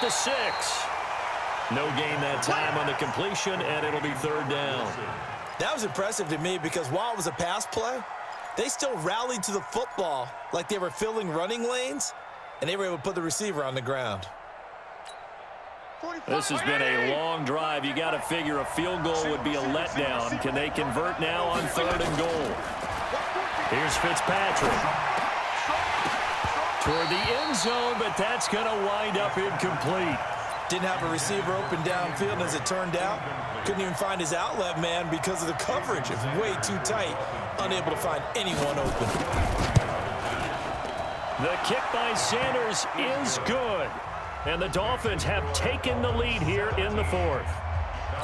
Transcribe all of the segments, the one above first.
the 6. No gain that time on the completion, and it'll be third down. That was impressive to me because while it was a pass play, they still rallied to the football like they were filling running lanes, and they were able to put the receiver on the ground. This has been a long drive. You got to figure a field goal would be a letdown. Can they convert now on 3rd and goal? Here's Fitzpatrick. Toward the end zone, but that's going to wind up incomplete. Didn't have a receiver open downfield, as it turned out. Couldn't even find his outlet man because of the coverage. It's way too tight. Unable to find anyone open. The kick by Sanders is good. And the Dolphins have taken the lead here in the 4th.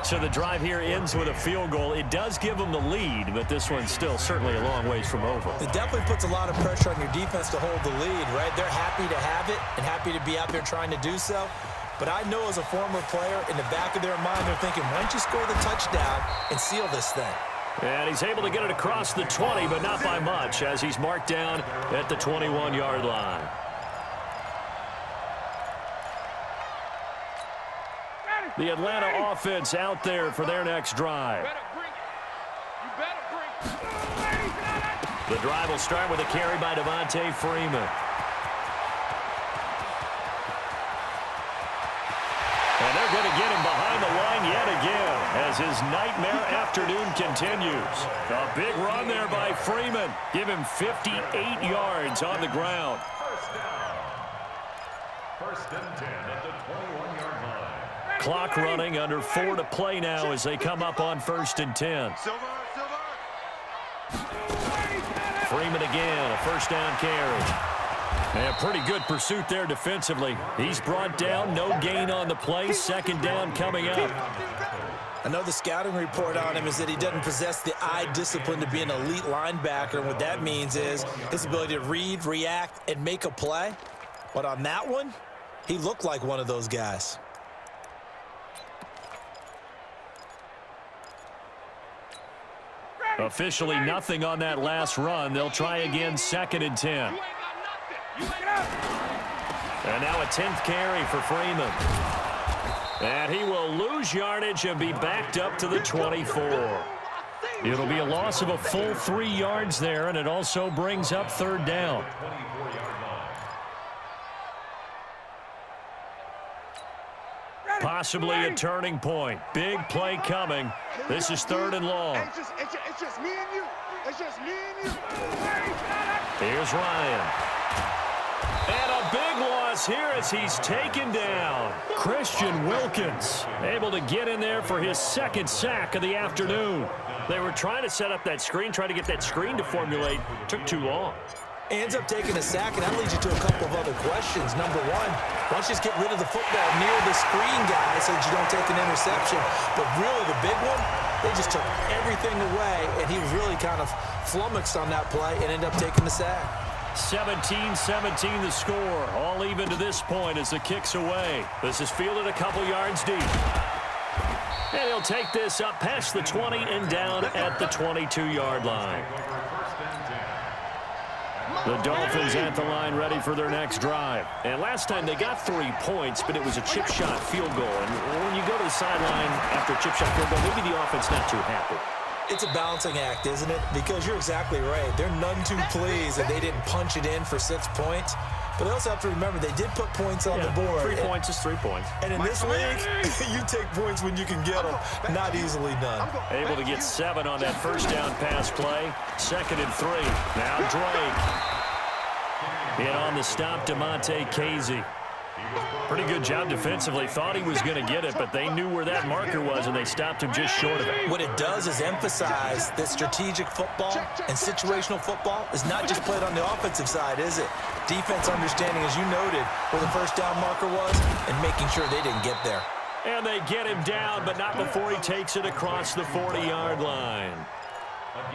So the drive here ends with a field goal. It does give them the lead, but this one's still certainly a long ways from over. It definitely puts a lot of pressure on your defense to hold the lead, right? They're happy to have it and happy to be out there trying to do so. But I know as a former player, in the back of their mind, they're thinking, why don't you score the touchdown and seal this thing? And he's able to get it across the 20, but not by much, as he's marked down at the 21-yard line. The Atlanta offense out there for their next drive. The drive will start with a carry by Devontae Freeman. And they're going to get him behind the line yet again as his nightmare afternoon continues. A big run there by Freeman. Give him 58 yards on the ground. First and 10 at the 21-yard line. Clock running, under 4 to play now as they come up on 1st and 10. Freeman again, a first down carry. And a pretty good pursuit there defensively. He's brought down, no gain on the play. 2nd down coming up. I know the scouting report on him is that he doesn't possess the eye discipline to be an elite linebacker. What that means is his ability to read, react, and make a play. But on that one, he looked like one of those guys. Officially nothing on that last run. They'll try again, 2nd and 10. And now a 10th carry for Freeman. And he will lose yardage and be backed up to the 24. It'll be a loss of a full 3 yards there, and it also brings up 3rd down. Possibly a turning point. Big play coming. This is 3rd and long. It's just me and you. It's just me and you. Here's Ryan. And a big loss here as he's taken down. Christian Wilkins able to get in there for his 2nd sack of the afternoon. They were trying to set up that screen, trying to get that screen to formulate. Took too long. Ends up taking a sack, and that leads you to a couple of other questions. Number one, why don't you just get rid of the football near the screen guy so that you don't take an interception? But really the big one, they just took everything away, and he was really kind of flummoxed on that play and ended up taking the sack. 17-17 the score. All even to this point as the kick's away. This is fielded a couple yards deep. And he'll take this up past the 20 and down at the 22-yard line. The Dolphins at the line ready for their next drive. And last time they got 3 points, but it was a chip shot field goal. And when you go to the sideline after a chip shot field goal, maybe the offense not too happy. It's a balancing act, isn't it? Because you're exactly right. They're none too pleased that they didn't punch it in for 6 points. But they also have to remember they did put points on the board. 3 points is 3 points. And in this league, you take points when you can get them. Not easily done. Able to get 7 on that first down pass play. 2nd and 3. Now Drake. In on the stop, DeMonte Casey. Pretty good job defensively. Thought he was going to get it, but they knew where that marker was, and they stopped him just short of it. What it does is emphasize that strategic football and situational football is not just played on the offensive side, is it? Defense understanding, as you noted, where the first down marker was and making sure they didn't get there. And they get him down, but not before he takes it across the 40-yard line.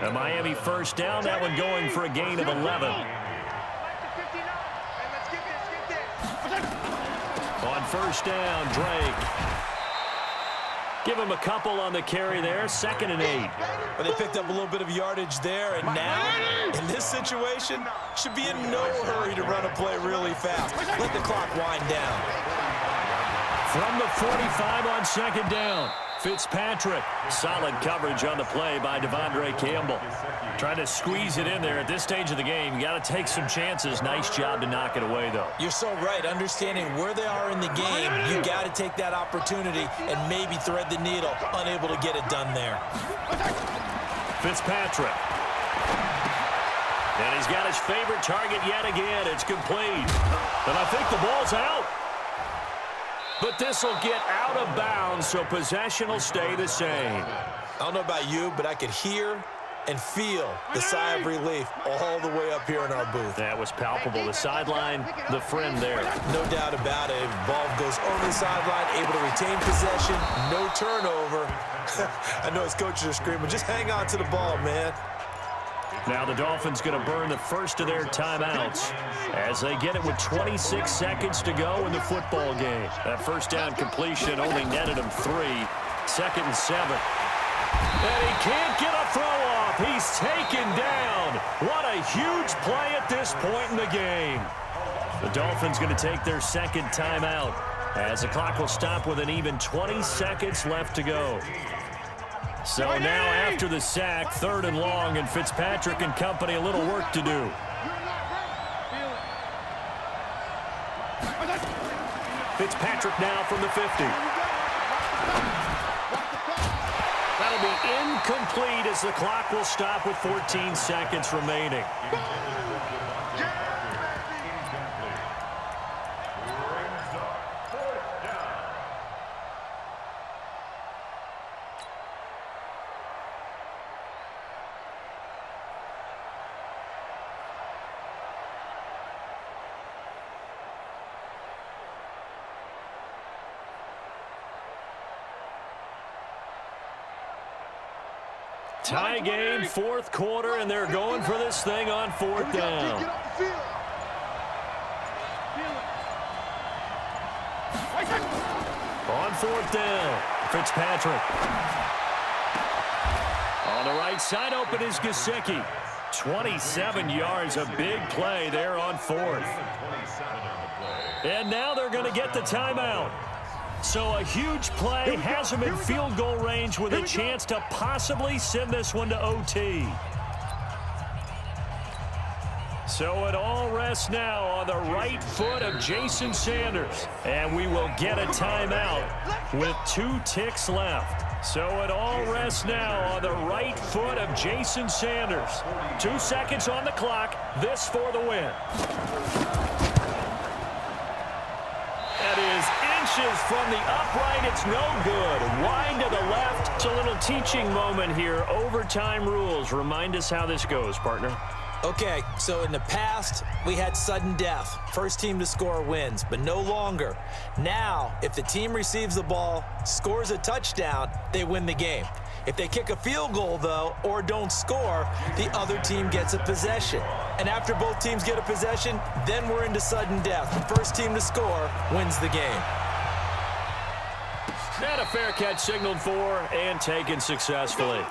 A Miami first down, that one going for a gain of 11. On first down, Drake. Give him a couple on the carry there. 2nd and 8. But they picked up a little bit of yardage there, and now, in this situation, should be in no hurry to run a play really fast. Let the clock wind down. From the 45 on second down, Fitzpatrick. Solid coverage on the play by Devondre Campbell. Trying to squeeze it in there at this stage of the game. You got to take some chances. Nice job to knock it away, though. You're so right. Understanding where they are in the game, you got to take that opportunity and maybe thread the needle. Unable to get it done there. Fitzpatrick. And he's got his favorite target yet again. It's complete. And I think the ball's out. But this will get out of bounds, so possession will stay the same. I don't know about you, but I could hear and feel the sigh of relief all the way up here in our booth. That was palpable. The sideline, the friend there. No doubt about it. Ball goes over the sideline, able to retain possession, no turnover. I know his coaches are screaming, just hang on to the ball, man. Now the Dolphins going to burn the first of their timeouts as they get it with 26 seconds to go in the football game. That first down completion only netted him 3. 2nd and 7. And he can't get a throw off. He's taken down. What a huge play at this point in the game. The Dolphins going to take their second timeout as the clock will stop with an even 20 seconds left to go. So now after the sack, 3rd and long, and Fitzpatrick and company a little work to do. Fitzpatrick now from the 50. That'll be incomplete as the clock will stop with 14 seconds remaining. Tie game, 4th quarter, and they're going for this thing on 4th down. On 4th down, Fitzpatrick. On the right side, open is Gesicki. 27 yards, a big play there on 4th. And now they're going to get the timeout. So a huge play has him in field goal range with a chance to possibly send this one to OT. So it all rests now on the right foot of Jason Sanders. And we will get a timeout with 2 ticks left. So it all rests now on the right foot of Jason Sanders. 2 seconds on the clock. This for the win. That is inches from the upright. It's no good. Wide to the left. It's a little teaching moment here. Overtime rules. Remind us how this goes, partner. Okay, so in the past, we had sudden death. First team to score wins, but no longer. Now, if the team receives the ball, scores a touchdown, they win the game. If they kick a field goal, though, or don't score, the other team gets a possession. And after both teams get a possession, then we're into sudden death. The first team to score wins the game. And a fair catch signaled for and taken successfully.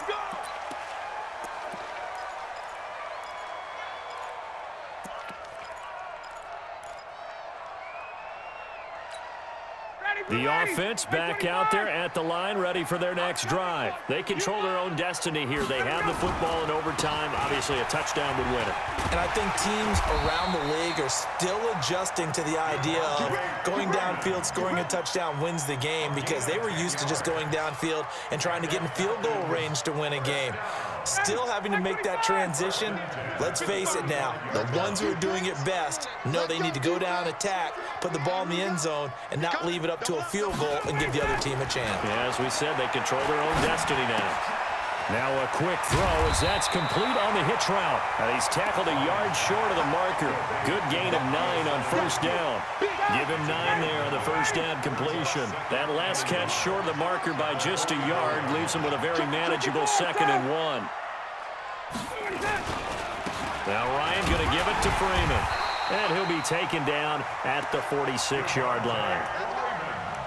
The offense back out there at the line, ready for their next drive. They control their own destiny here. They have the football in overtime. Obviously, a touchdown would win it. And I think teams around the league are still adjusting to the idea of going downfield, scoring a touchdown wins the game, because they were used to just going downfield and trying to get in field goal range to win a game. Still having to make that transition. Let's face it now, the ones who are doing it best know they need to go down, attack, put the ball in the end zone, and not leave it up to a field goal and give the other team a chance. Yeah, as we said, they control their own destiny now. Now a quick throw as that's complete on the hitch route. He's tackled a yard short of the marker. Good gain of 9 on first down. Give him 9 there on the first down completion. That last catch short of the marker by just a yard leaves him with a very manageable 2nd and 1. Now Ryan going to give it to Freeman. And he'll be taken down at the 46-yard line.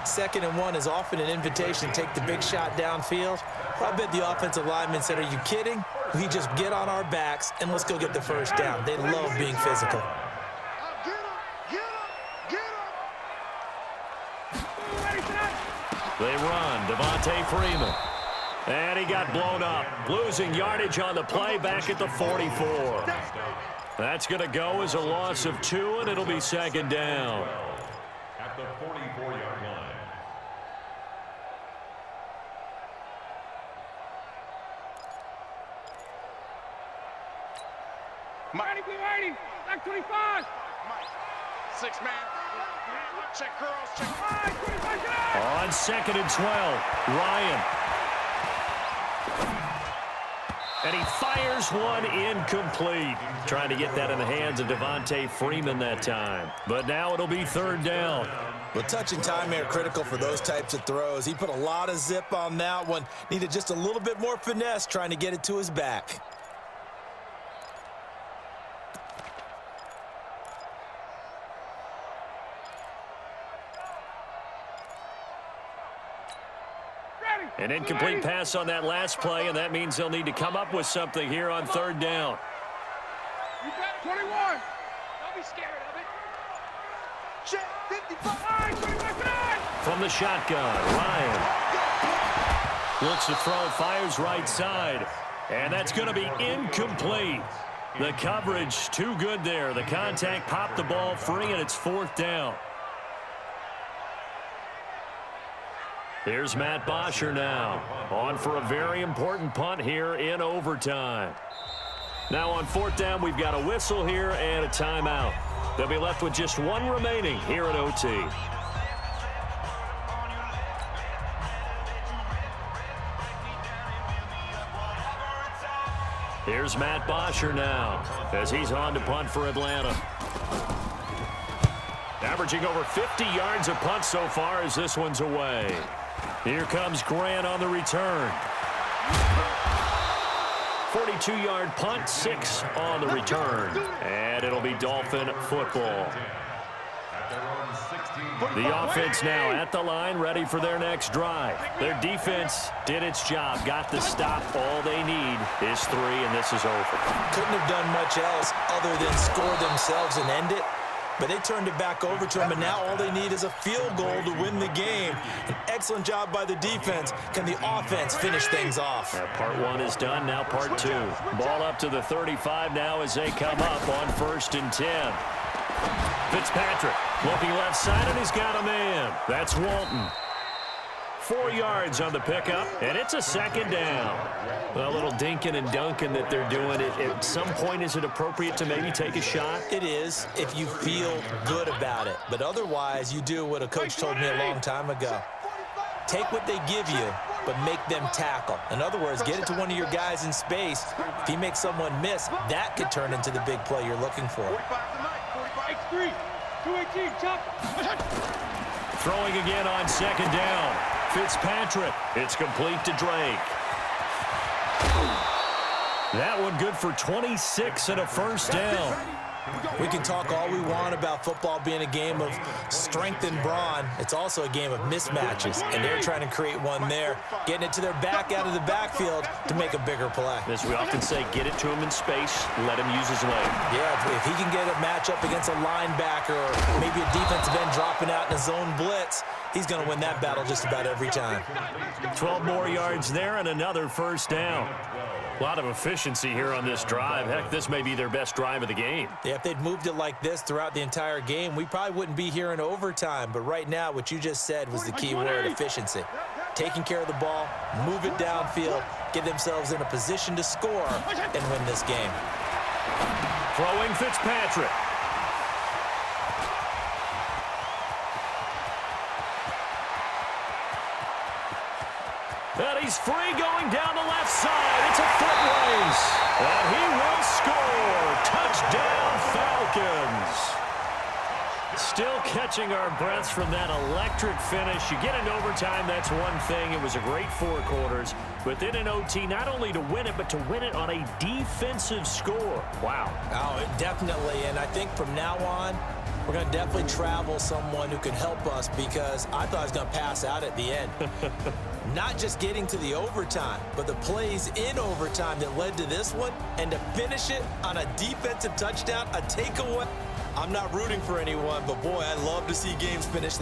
2nd and 1 is often an invitation to take the big shot downfield. I bet the offensive linemen said, are you kidding? We just get on our backs and let's go get the first down. They love being physical. Get him! Get him! Get him! They run. Devontae Freeman. And he got blown up. Losing yardage on the play back at the 44. That's going to go as a loss of 2, and it'll be second down. At the 44-yard line. Mighty, back 25. 6 man. Check girls, check. 25, On 2nd and 12, Ryan. And he fires one incomplete. Trying to get that in the hands of Devontae Freeman that time. But now it'll be 3rd down. Well, touch and time are critical for those types of throws. He put a lot of zip on that one. Needed just a little bit more finesse trying to get it to his back. An incomplete pass on that last play, and that means they'll need to come up with something here on 3rd down. You got 21. Don't be scared of it. Check 55. 25. From the shotgun, Ryan looks to throw, fires right side, and that's going to be incomplete. The coverage too good there. The contact popped the ball free, and it's 4th down. Here's Matt Bosher now, on for a very important punt here in overtime. Now on 4th down, we've got a whistle here and a timeout. They'll be left with just 1 remaining here at OT. Here's Matt Bosher now, as he's on to punt for Atlanta. Averaging over 50 yards a punt so far as this one's away. Here comes Grant on the return. 42-yard punt, 6 on the return. And it'll be Dolphin football. The offense now at the line, ready for their next drive. Their defense did its job, got the stop. All they need is 3, and this is over. Couldn't have done much else other than score themselves and end it. But they turned it back over to him, and now all they need is a field goal to win the game. An excellent job by the defense. Can the offense finish things off? Part 1 is done, now part 2. Ball up to the 35 now as they come up on 1st and 10. Fitzpatrick looking left side, and he's got a man. That's Walton. 4 yards on the pickup, and it's a 2nd down. A little dinking and dunking that they're doing. At some point, is it appropriate to maybe take a shot? It is, if you feel good about it. But otherwise, you do what a coach told me a long time ago. Take what they give you, but make them tackle. In other words, get it to one of your guys in space. If he makes someone miss, that could turn into the big play you're looking for. 45, 218, chop. Throwing again on 2nd down. Fitzpatrick. It's complete to Drake. That one good for 26 and a 1st down. We can talk all we want about football being a game of strength and brawn. It's also a game of mismatches, and they're trying to create one there, getting it to their back out of the backfield to make a bigger play. As we often say, get it to him in space, let him use his leg. Yeah, if he can get a matchup against a linebacker or maybe a defensive end dropping out in a zone blitz, he's going to win that battle just about every time. 12 more yards there and another 1st down. A lot of efficiency here on this drive. Heck, this may be their best drive of the game. Yeah, if they'd moved it like this throughout the entire game, we probably wouldn't be here in overtime. But right now, what you just said was the key word, efficiency. Taking care of the ball, move it downfield, get themselves in a position to score, and win this game. Throwing Fitzpatrick. And he's free going down the left side. It's a foot race. And he will score. Touchdown, Falcons. Still catching our breaths from that electric finish. You get into overtime, that's one thing. It was a great 4 quarters. But then in OT, not only to win it, but to win it on a defensive score. Wow. Oh, definitely. And I think from now on, we're going to definitely travel someone who can help us, because I thought I was going to pass out at the end. Not just getting to the overtime, but the plays in overtime that led to this one, and to finish it on a defensive touchdown, a takeaway. I'm not rooting for anyone, but boy, I love to see games finish